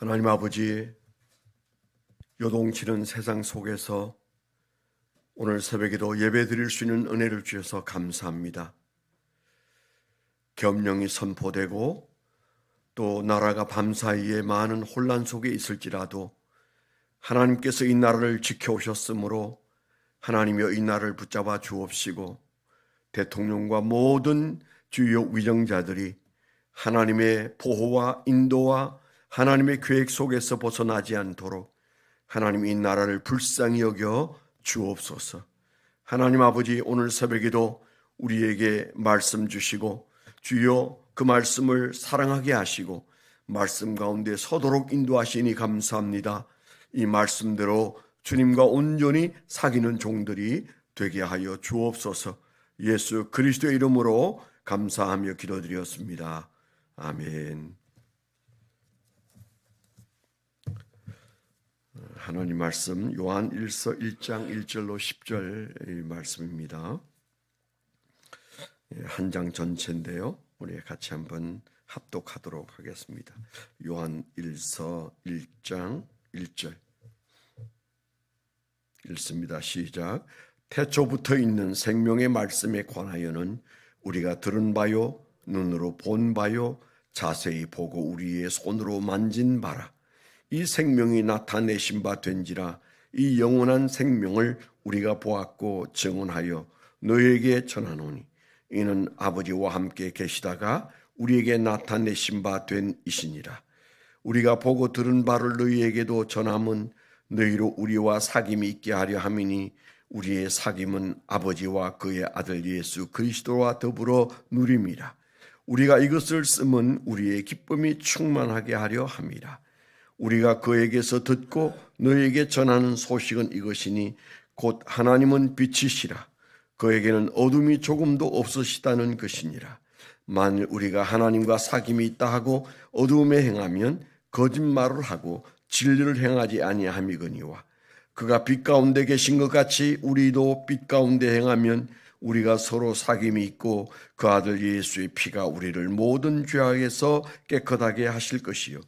하나님 아버지, 요동치는 세상 속에서 오늘 새벽에도 예배 드릴 수 있는 은혜를 주셔서 감사합니다. 계엄령이 선포되고 또 나라가 밤사이에 많은 혼란 속에 있을지라도 하나님께서 이 나라를 지켜오셨으므로 하나님이여 이 나라를 붙잡아 주옵시고 대통령과 모든 주요 위정자들이 하나님의 보호와 인도와 하나님의 계획 속에서 벗어나지 않도록 하나님 이 나라를 불쌍히 여겨 주옵소서. 하나님 아버지, 오늘 새벽에도 우리에게 말씀 주시고 주여 그 말씀을 사랑하게 하시고 말씀 가운데 서도록 인도하시니 감사합니다. 이 말씀대로 주님과 온전히 사귀는 종들이 되게 하여 주옵소서. 예수 그리스도의 이름으로 감사하며 기도드렸습니다. 아멘. 하나님 말씀 요한 1서 1장 1절로 10절 이 말씀입니다. 한 장 전체인데요. 우리 같이 한번 합독하도록 하겠습니다. 요한 1서 1장 1절 읽습니다. 시작. 태초부터 있는 생명의 말씀에 관하여는 우리가 들은 바요 눈으로 본 바요 자세히 보고 우리의 손으로 만진 바라. 이 생명이 나타내신 바 된지라. 이 영원한 생명을 우리가 보았고 증언하여 너희에게 전하노니 이는 아버지와 함께 계시다가 우리에게 나타내신 바 된 이시니라. 우리가 보고 들은 바를 너희에게도 전함은 너희로 우리와 사귐이 있게 하려 함이니 우리의 사귐은 아버지와 그의 아들 예수 그리스도와 더불어 누림이라. 우리가 이것을 쓰면 우리의 기쁨이 충만하게 하려 함이라. 우리가 그에게서 듣고 너희에게 전하는 소식은 이것이니 곧 하나님은 빛이시라. 그에게는 어둠이 조금도 없으시다는 것이니라. 만일 우리가 하나님과 사귐이 있다 하고 어둠에 행하면 거짓말을 하고 진리를 행하지 아니함이거니와 그가 빛 가운데 계신 것 같이 우리도 빛 가운데 행하면 우리가 서로 사귐이 있고 그 아들 예수의 피가 우리를 모든 죄악에서 깨끗하게 하실 것이요.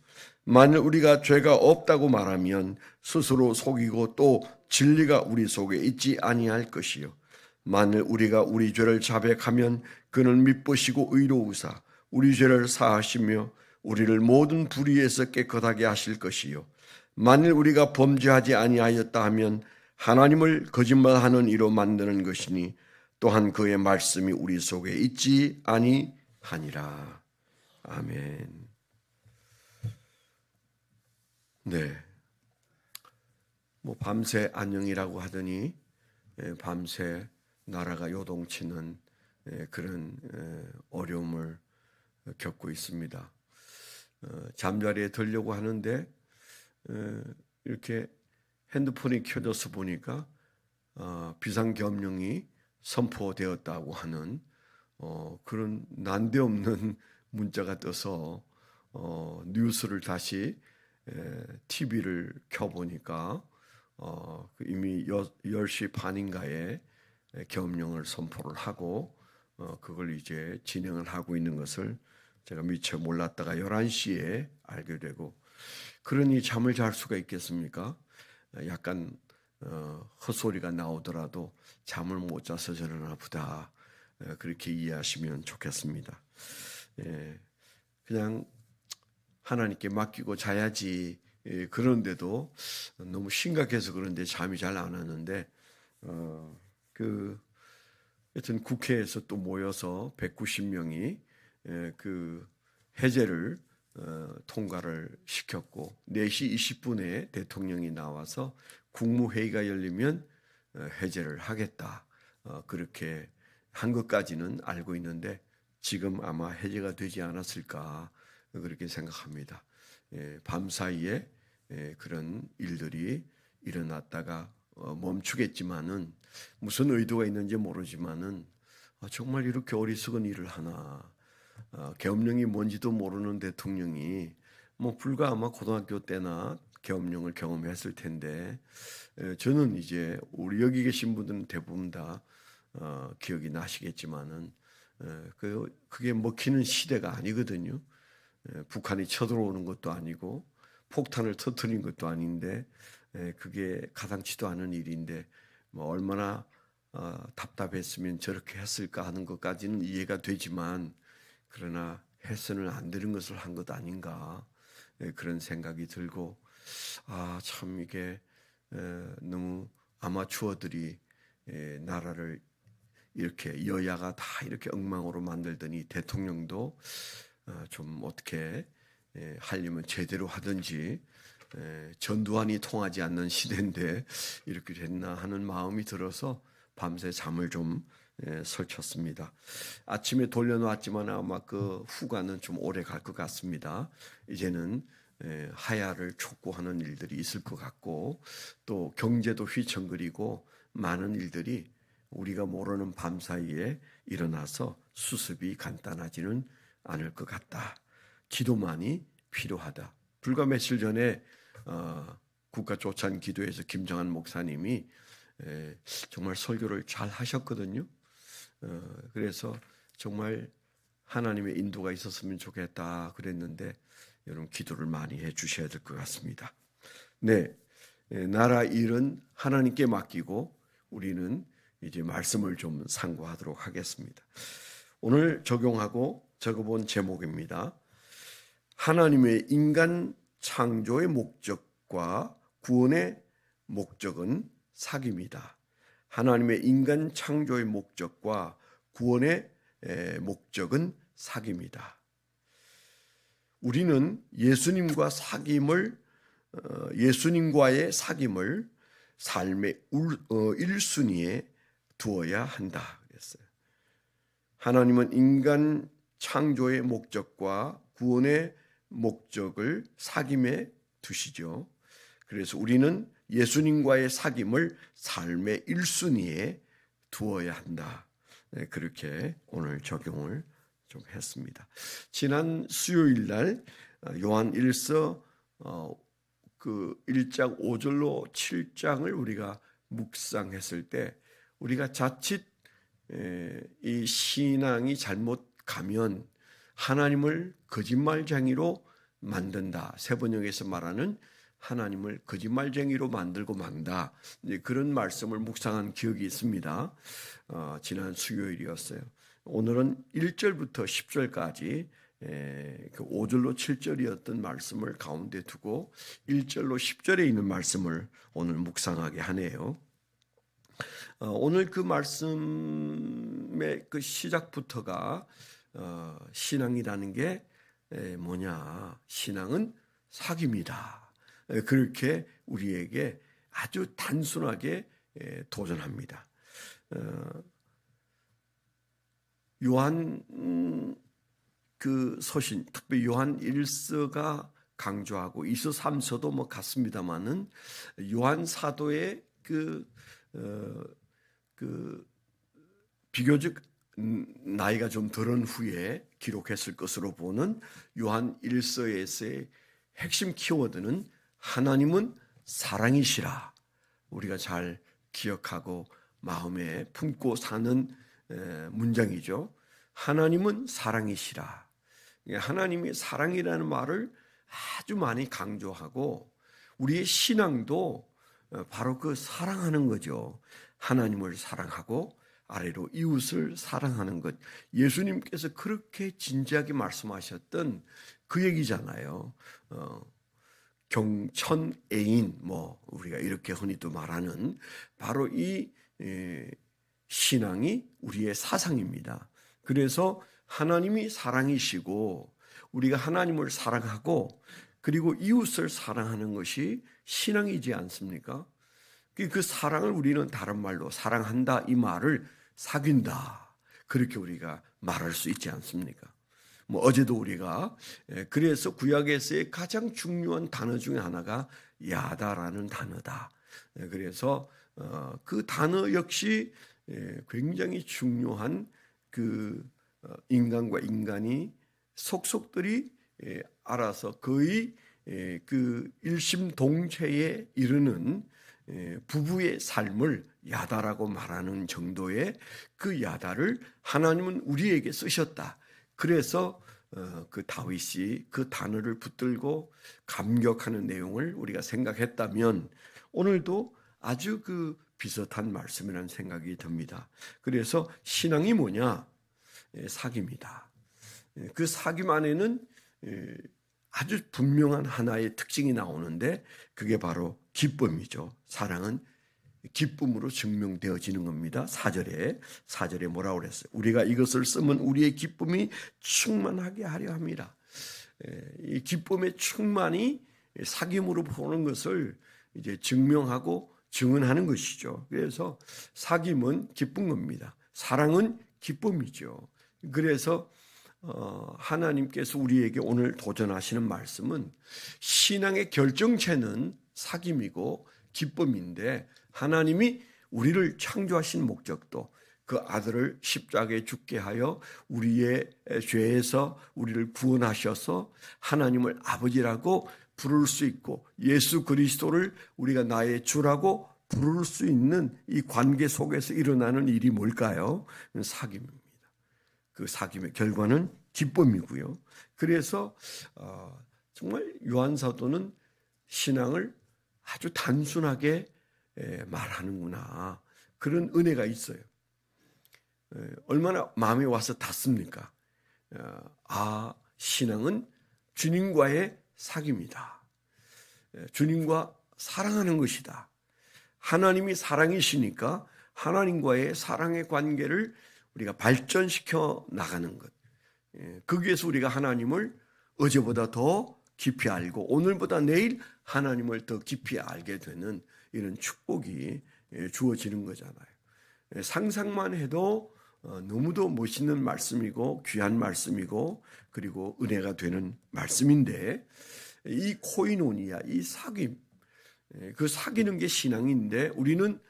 만일 우리가 죄가 없다고 말하면 스스로 속이고 또 진리가 우리 속에 있지 아니할 것이요. 만일 우리가 우리 죄를 자백하면 그는 미쁘시고 의로우사 우리 죄를 사하시며 우리를 모든 불의에서 깨끗하게 하실 것이요. 만일 우리가 범죄하지 아니하였다 하면 하나님을 거짓말하는 이로 만드는 것이니 또한 그의 말씀이 우리 속에 있지 아니하니라. 아멘. 네. 밤새 안녕이라고 하더니 밤새 나라가 요동치는 그런 어려움을 겪고 있습니다. 잠자리에 들려고 하는데 이렇게 핸드폰이 켜져서 보니까 비상계엄령이 선포되었다고 하는 그런 난데없는 문자가 떠서 뉴스를 다시 TV를 켜보니까 이미 10시 반인가에 계엄령을 선포를 하고 그걸 이제 진행을 하고 있는 것을 제가 미처 몰랐다가 11시에 알게 되고, 그러니 잠을 잘 수가 있겠습니까? 약간 헛소리가 나오더라도 잠을 못 자서 저러나 보다, 그렇게 이해하시면 좋겠습니다. 그냥 하나님께 맡기고 자야지, 그런데도 너무 심각해서 그런데 잠이 잘 안 왔는데 하여튼 국회에서 또 모여서 190명이 그 해제를 통과를 시켰고 4시 20분에 대통령이 나와서 국무회의가 열리면 해제를 하겠다, 그렇게 한 것까지는 알고 있는데 지금 아마 해제가 되지 않았을까 그렇게 생각합니다. 밤사이에 그런 일들이 일어났다가 멈추겠지만은 무슨 의도가 있는지 모르지만은 정말 이렇게 어리석은 일을 하나, 계엄령이 뭔지도 모르는 대통령이 불과 아마 고등학교 때나 계엄령을 경험했을 텐데, 저는 이제 우리 여기 계신 분들은 대부분 다 기억이 나시겠지만은 그게 먹히는 시대가 아니거든요. 북한이 쳐들어오는 것도 아니고 폭탄을 터뜨린 것도 아닌데 그게 가당치도 않은 일인데 뭐 얼마나 답답했으면 저렇게 했을까 하는 것까지는 이해가 되지만 그러나 해서는 안 되는 것을 한 것 아닌가 그런 생각이 들고 참 이게 너무 아마추어들이 나라를 이렇게 여야가 다 이렇게 엉망으로 만들더니 대통령도 좀 어떻게 하려면 제대로 하든지 전두환이 통하지 않는 시대인데 이렇게 됐나 하는 마음이 들어서 밤새 잠을 좀 설쳤습니다. 아침에 돌려놓았지만 아마 그 후가는 좀 오래 갈 것 같습니다. 이제는 하야를 촉구하는 일들이 있을 것 같고 또 경제도 휘청거리고 많은 일들이 우리가 모르는 밤사이에 일어나서 수습이 간단하지는 않을 것 같다. 기도만이 필요하다. 불과 며칠 전에 국가조찬 기도에서 김정한 목사님이 정말 설교를 잘 하셨거든요. 그래서 정말 하나님의 인도가 있었으면 좋겠다 그랬는데 여러분 기도를 많이 해 주셔야 될 것 같습니다. 네, 나라 일은 하나님께 맡기고 우리는 이제 말씀을 좀 상고하도록 하겠습니다. 오늘 적용하고 적어본 제목입니다. 하나님의 인간 창조의 목적과 구원의 목적은 사귑이다. 하나님의 인간 창조의 목적과 구원의 목적은 사귑이다. 우리는 예수님과의 사귑을 삶의 1순위에 두어야 한다 그랬어요. 하나님은 인간 창조의 목적과 구원의 목적을 사귑에 두시죠. 그래서 우리는 예수님과의 사귑을 삶의 1순위에 두어야 한다. 그렇게 오늘 적용을 좀 했습니다. 지난 수요일 날 요한 1서 그 1장 5절로 7장을 우리가 묵상했을 때 우리가 자칫 이 신앙이 잘못 가면 하나님을 거짓말쟁이로 만든다. 세번역에서 말하는 하나님을 거짓말쟁이로 만들고 만다. 그런 말씀을 묵상한 기억이 있습니다. 지난 수요일이었어요. 오늘은 1절부터 10절까지 그 5절로 7절이었던 말씀을 가운데 두고 1절로 10절에 있는 말씀을 오늘 묵상하게 하네요. 오늘 그 말씀의 그 시작부터가 신앙이라는 게 뭐냐? 신앙은 사귑이다. 그렇게 우리에게 아주 단순하게 도전합니다. 요한 그 서신, 특히 요한 1서가 강조하고 2서 3서도 뭐 같습니다만은 요한 사도의 그 비교적 나이가 좀 덜한 후에 기록했을 것으로 보는 요한 1서에서의 핵심 키워드는 하나님은 사랑이시라. 우리가 잘 기억하고 마음에 품고 사는 문장이죠. 하나님은 사랑이시라. 하나님이 사랑이라는 말을 아주 많이 강조하고 우리의 신앙도 바로 그 사랑하는 거죠. 하나님을 사랑하고 아래로 이웃을 사랑하는 것. 예수님께서 그렇게 진지하게 말씀하셨던 그 얘기잖아요. 경천애인 뭐 우리가 이렇게 흔히도 말하는 바로 이 신앙이 우리의 사상입니다. 그래서 하나님이 사랑이시고 우리가 하나님을 사랑하고 그리고 이웃을 사랑하는 것이 신앙이지 않습니까? 그 사랑을 우리는 다른 말로 사랑한다 이 말을 사귄다 그렇게 우리가 말할 수 있지 않습니까? 뭐 어제도 우리가 그래서 구약에서의 가장 중요한 단어 중에 하나가 야다라는 단어다. 그래서 그 단어 역시 굉장히 중요한 그 인간과 인간이 속속들이 알아서 거의 그 일심동체에 이르는 부부의 삶을 야다라고 말하는 정도의 그 야다를 하나님은 우리에게 쓰셨다. 그래서 그 다윗이 그 단어를 붙들고 감격하는 내용을 우리가 생각했다면 오늘도 아주 그 비슷한 말씀이라는 생각이 듭니다. 그래서 신앙이 뭐냐? 사귐이다. 그 사귐 안에는 아주 분명한 하나의 특징이 나오는데 그게 바로 기쁨이죠. 사랑은 기쁨으로 증명되어지는 겁니다. 4절에 뭐라고 그랬어요? 우리가 이것을 쓰면 우리의 기쁨이 충만하게 하려 합니다. 이 기쁨의 충만이 사귐으로 보는 것을 이제 증명하고 증언하는 것이죠. 그래서 사귐은 기쁜 겁니다. 사랑은 기쁨이죠. 그래서 하나님께서 우리에게 오늘 도전하시는 말씀은 신앙의 결정체는 사귐이고 기쁨인데 하나님이 우리를 창조하신 목적도 그 아들을 십자가에 죽게 하여 우리의 죄에서 우리를 구원하셔서 하나님을 아버지라고 부를 수 있고 예수 그리스도를 우리가 나의 주라고 부를 수 있는 이 관계 속에서 일어나는 일이 뭘까요? 사귐입니다. 그 사귐의 결과는 기쁨이고요. 그래서 정말 요한 사도는 신앙을 아주 단순하게 말하는구나. 그런 은혜가 있어요. 얼마나 마음에 와서 닿습니까? 신앙은 주님과의 사귐이다. 주님과 사랑하는 것이다. 하나님이 사랑이시니까 하나님과의 사랑의 관계를 우리가 발전시켜 나가는 것. 거기에서 우리가 하나님을 어제보다 더 깊이 알고 오늘보다 내일 하나님을 더 깊이 알게 되는 이런 축복이 주어지는 거잖아요. 상상만 해도 너무도 멋있는 말씀이고 귀한 말씀이고 그리고 은혜가 되는 말씀인데 이 코이노니아, 이 사귐, 그 사귀는 게 신앙인데 우리는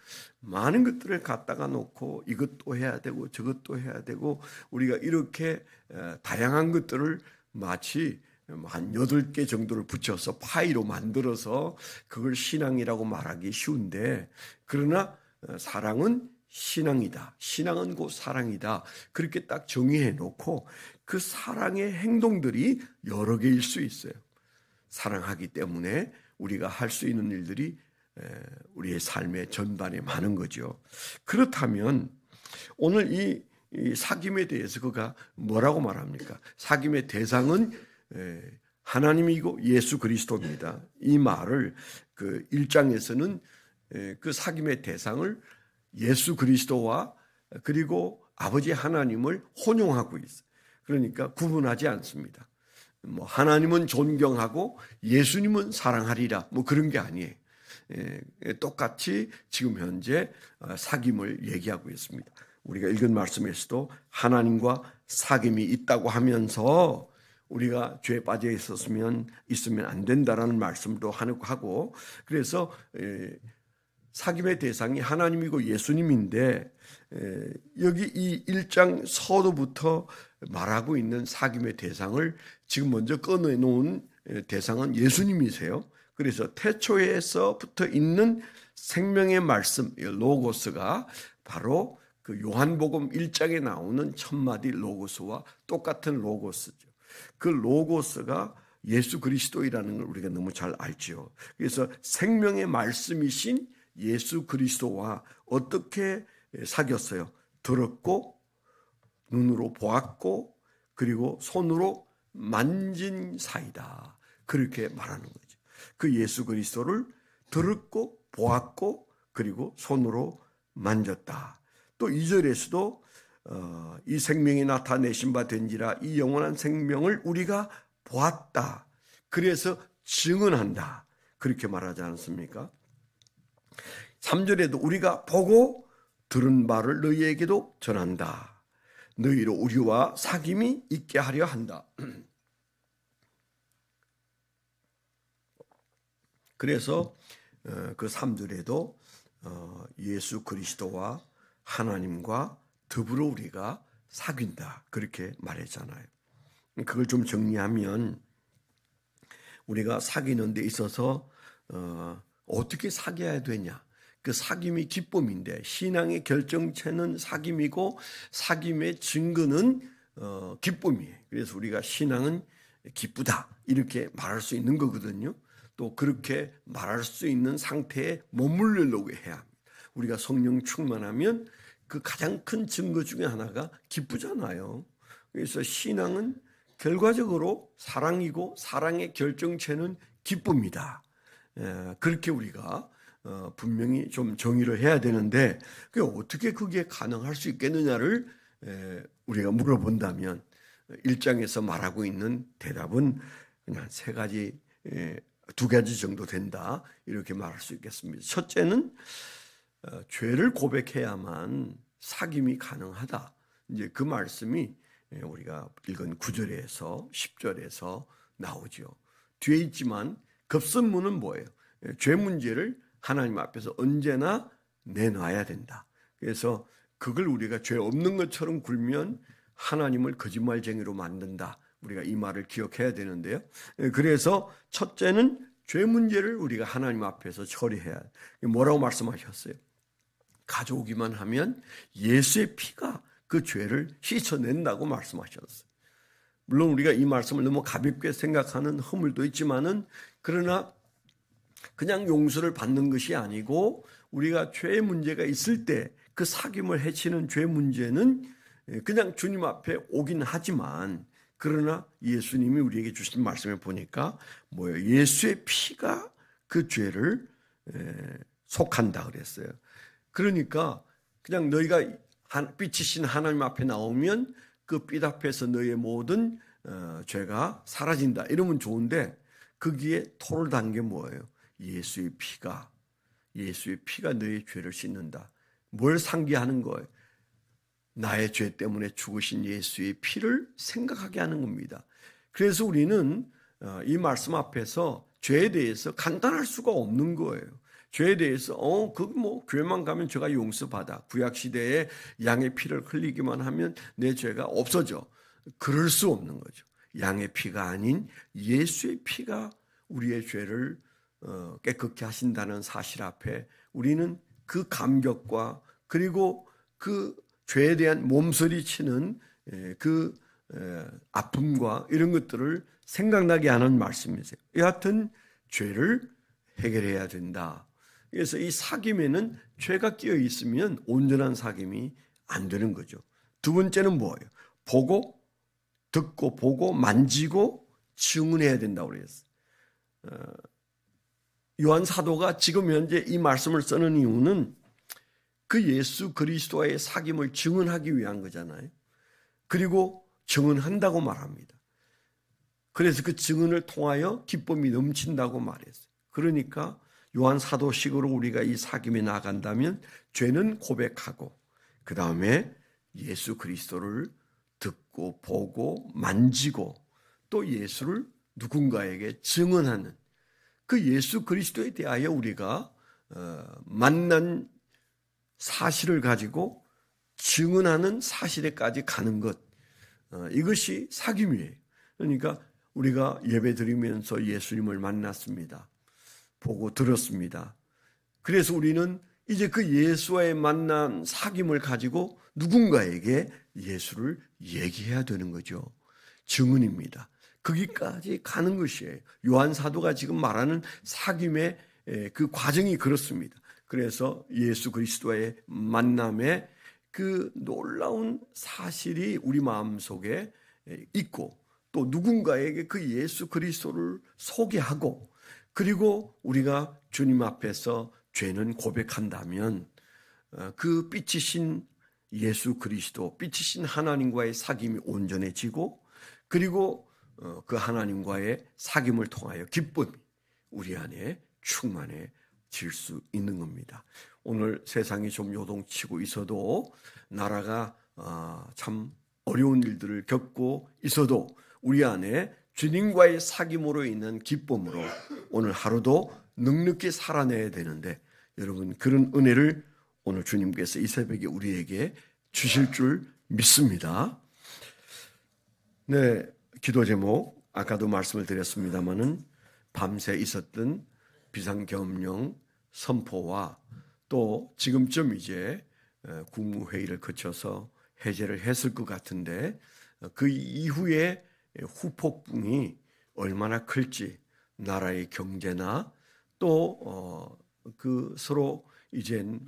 많은 것들을 갖다가 놓고 이것도 해야 되고 저것도 해야 되고 우리가 이렇게 다양한 것들을 마치 한 8개 정도를 붙여서 파이로 만들어서 그걸 신앙이라고 말하기 쉬운데 그러나 사랑은 신앙이다. 신앙은 곧 사랑이다. 그렇게 딱 정의해 놓고 그 사랑의 행동들이 여러 개일 수 있어요. 사랑하기 때문에 우리가 할 수 있는 일들이 우리의 삶의 전반에 많은 거죠. 그렇다면 오늘 이 사귐에 대해서 그가 뭐라고 말합니까? 사귐의 대상은 하나님이고 예수 그리스도입니다. 이 말을 그 1장에서는 그 사귐의 대상을 예수 그리스도와 그리고 아버지 하나님을 혼용하고 있어요. 그러니까 구분하지 않습니다. 뭐 하나님은 존경하고 예수님은 사랑하리라 뭐 그런 게 아니에요. 똑같이 지금 현재 사귐을 얘기하고 있습니다. 우리가 읽은 말씀에서도 하나님과 사귐이 있다고 하면서 우리가 죄에 빠져 있으면 안 된다라는 말씀도 하고 그래서 사귐의 대상이 하나님이고 예수님인데 여기 이 1장 서두부터 말하고 있는 사귐의 대상을 지금 먼저 꺼내놓은 대상은 예수님이세요. 그래서 태초에서부터 있는 생명의 말씀 로고스가 바로 그 요한복음 1장에 나오는 첫마디 로고스와 똑같은 로고스죠. 그 로고스가 예수 그리스도이라는 걸 우리가 너무 잘 알죠. 그래서 생명의 말씀이신 예수 그리스도와 어떻게 사귀었어요? 들었고 눈으로 보았고 그리고 손으로 만진 사이다. 그렇게 말하는 거죠. 그 예수 그리스도를 들었고 보았고 그리고 손으로 만졌다. 또 2절에서도 이 생명이 나타내신 바 된지라 이 영원한 생명을 우리가 보았다. 그래서 증언한다. 그렇게 말하지 않습니까? 3절에도 우리가 보고 들은 바를 너희에게도 전한다. 너희로 우리와 사귐이 있게 하려 한다. 그래서 그 3절에도 예수 그리스도와 하나님과 더불어 우리가 사귄다. 그렇게 말했잖아요. 그걸 좀 정리하면 우리가 사귀는 데 있어서 어떻게 사귀어야 되냐. 그 사귐이 기쁨인데 신앙의 결정체는 사귐이고 사귐의 증거는 기쁨이에요. 그래서 우리가 신앙은 기쁘다 이렇게 말할 수 있는 거거든요. 또 그렇게 말할 수 있는 상태에 머무르려고 해야 합니다. 우리가 성령 충만하면 그 가장 큰 증거 중에 하나가 기쁘잖아요. 그래서 신앙은 결과적으로 사랑이고 사랑의 결정체는 기쁨이다. 그렇게 우리가 분명히 좀 정의를 해야 되는데 어떻게 그게 가능할 수 있겠느냐를 우리가 물어본다면 1장에서 말하고 있는 대답은 그냥 두 가지 정도 된다 이렇게 말할 수 있겠습니다. 첫째는 죄를 고백해야만 사귐이 가능하다. 이제 그 말씀이 우리가 읽은 9절에서 10절에서 나오죠. 뒤에 있지만 급선무는 뭐예요? 죄 문제를 하나님 앞에서 언제나 내놔야 된다. 그래서 그걸 우리가 죄 없는 것처럼 굴면 하나님을 거짓말쟁이로 만든다. 우리가 이 말을 기억해야 되는데요. 그래서 첫째는 죄 문제를 우리가 하나님 앞에서 처리해야 해요. 뭐라고 말씀하셨어요? 가져오기만 하면 예수의 피가 그 죄를 씻어낸다고 말씀하셨어요. 물론 우리가 이 말씀을 너무 가볍게 생각하는 허물도 있지만은 그러나 그냥 용서를 받는 것이 아니고 우리가 죄의 문제가 있을 때 그 사귐을 해치는 죄 문제는 그냥 주님 앞에 오긴 하지만 그러나 예수님이 우리에게 주신 말씀을 보니까 뭐예요? 예수의 피가 그 죄를 속한다 그랬어요. 그러니까 그냥 너희가 삐치신 하나님 앞에 나오면 그 삐 앞에서 너희의 모든 죄가 사라진다 이러면 좋은데 거기에 토를 단 게 뭐예요? 예수의 피가 너희의 죄를 씻는다. 뭘 상기하는 거예요? 나의 죄 때문에 죽으신 예수의 피를 생각하게 하는 겁니다. 그래서 우리는 이 말씀 앞에서 죄에 대해서 간단할 수가 없는 거예요. 죄에 대해서 교회만 가면 죄가 용서받아. 구약 시대에 양의 피를 흘리기만 하면 내 죄가 없어져. 그럴 수 없는 거죠. 양의 피가 아닌 예수의 피가 우리의 죄를 깨끗게 하신다는 사실 앞에 우리는 그 감격과 그리고 그 죄에 대한 몸서리치는 그 아픔과 이런 것들을 생각나게 하는 말씀이세요. 여하튼 죄를 해결해야 된다. 그래서 이 사귐에는 죄가 끼어 있으면 온전한 사귐이 안 되는 거죠. 두 번째는 뭐예요? 듣고 보고 만지고 증언해야 된다고 그랬어요. 요한 사도가 지금 현재 이 말씀을 쓰는 이유는 그 예수 그리스도와의 사귐을 증언하기 위한 거잖아요. 그리고 증언한다고 말합니다. 그래서 그 증언을 통하여 기쁨이 넘친다고 말했어요. 그러니까 요한 사도식으로 우리가 이 사귐에 나간다면 죄는 고백하고 그 다음에 예수 그리스도를 듣고 보고 만지고 또 예수를 누군가에게 증언하는 그 예수 그리스도에 대하여 우리가 만난 사실을 가지고 증언하는 사실에까지 가는 것, 이것이 사귐이에요. 그러니까 우리가 예배 드리면서 예수님을 만났습니다. 보고 들었습니다. 그래서 우리는 이제 그 예수와의 만난 사귐을 가지고 누군가에게 예수를 얘기해야 되는 거죠. 증언입니다. 거기까지 가는 것이에요. 요한 사도가 지금 말하는 사귐의 그 과정이 그렇습니다. 그래서 예수 그리스도와의 만남에 그 놀라운 사실이 우리 마음속에 있고 또 누군가에게 그 예수 그리스도를 소개하고 그리고 우리가 주님 앞에서 죄는 고백한다면 그 삐치신 예수 그리스도, 삐치신 하나님과의 사귐이 온전해지고 그리고 그 하나님과의 사귐을 통하여 기쁨이 우리 안에 충만해질 수 있는 겁니다. 오늘 세상이 좀 요동치고 있어도 나라가 참 어려운 일들을 겪고 있어도 우리 안에 주님과의 사귐으로 있는 기쁨으로 오늘 하루도 넉넉히 살아내야 되는데 여러분 그런 은혜를 오늘 주님께서 이 새벽에 우리에게 주실 줄 믿습니다. 네, 기도 제목 아까도 말씀을 드렸습니다마는 밤새 있었던 비상계엄령 선포와 또 지금쯤 이제 국무회의를 거쳐서 해제를 했을 것 같은데 그 이후에 후폭풍이 얼마나 클지, 나라의 경제나 또 그 서로 이젠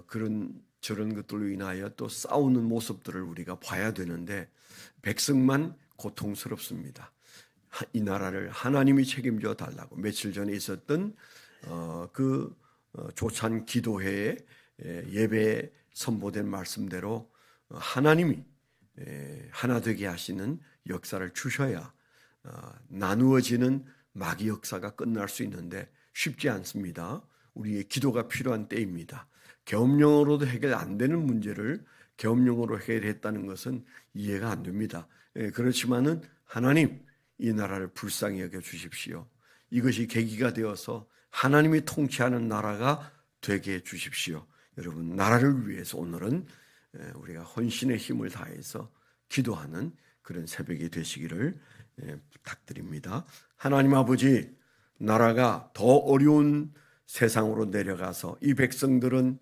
그런 저런 것들로 인하여 또 싸우는 모습들을 우리가 봐야 되는데, 백성만 고통스럽습니다. 이 나라를 하나님이 책임져 달라고 며칠 전에 있었던 조찬 기도회에 예배 선포된 말씀대로 하나님이 하나 되게 하시는 역사를 주셔야 나누어지는 마귀 역사가 끝날 수 있는데 쉽지 않습니다. 우리의 기도가 필요한 때입니다. 계엄령으로도 해결 안 되는 문제를 계엄령으로 해결했다는 것은 이해가 안 됩니다. 그렇지만은 하나님, 이 나라를 불쌍히 여겨 주십시오. 이것이 계기가 되어서 하나님이 통치하는 나라가 되게 해 주십시오. 여러분, 나라를 위해서 오늘은 우리가 헌신의 힘을 다해서 기도하는 그런 새벽이 되시기를 부탁드립니다. 하나님 아버지, 나라가 더 어려운 세상으로 내려가서 이 백성들은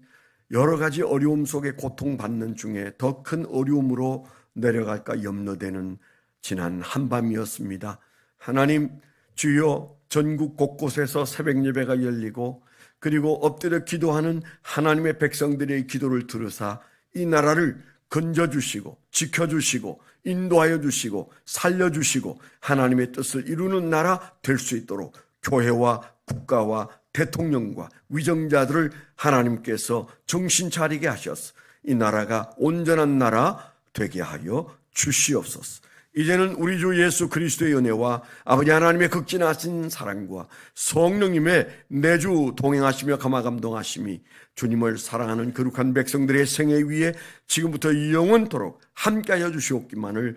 여러 가지 어려움 속에 고통받는 중에 더 큰 어려움으로 내려갈까 염려되는 지난 한밤이었습니다. 하나님, 주여, 전국 곳곳에서 새벽 예배가 열리고 그리고 엎드려 기도하는 하나님의 백성들의 기도를 들으사 이 나라를 건져주시고 지켜주시고 인도하여 주시고 살려주시고 하나님의 뜻을 이루는 나라 될 수 있도록 교회와 국가와 대통령과 위정자들을 하나님께서 정신 차리게 하셔서 이 나라가 온전한 나라 되게 하여 주시옵소서. 이제는 우리 주 예수 그리스도의 은혜와 아버지 하나님의 극진하신 사랑과 성령님의 내주 동행하시며 감화감동하심이 주님을 사랑하는 거룩한 백성들의 생애 위에 지금부터 영원토록 함께하여 주시옵기만을